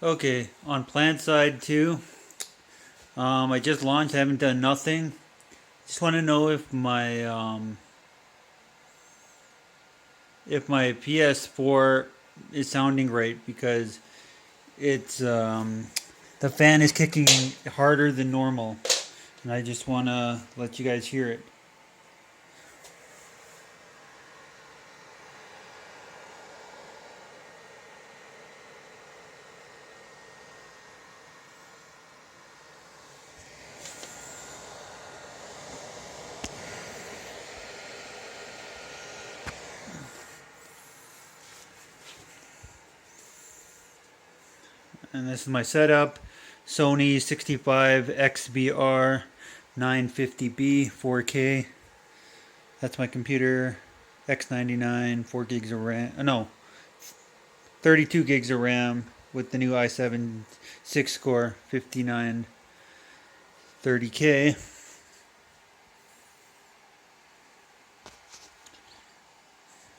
Okay, on Plantside 2, I just launched, I haven't done nothing. Just want to know if my Ps4 is sounding right because it's the fan is kicking harder than normal, and I just want to let you guys hear it. And this is my setup: Sony 65 XBR 950B 4K. That's my computer. X99, 4 gigs of RAM. No, 32 gigs of RAM with the new i7 6 core 5930K.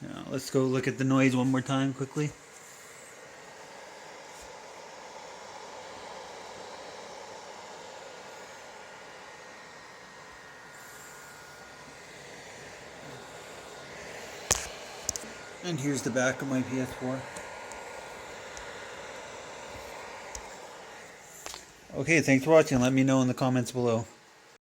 Now let's go look at the noise one more time quickly. And here's the back of my PS4. Okay, thanks for watching. Let me know in the comments below.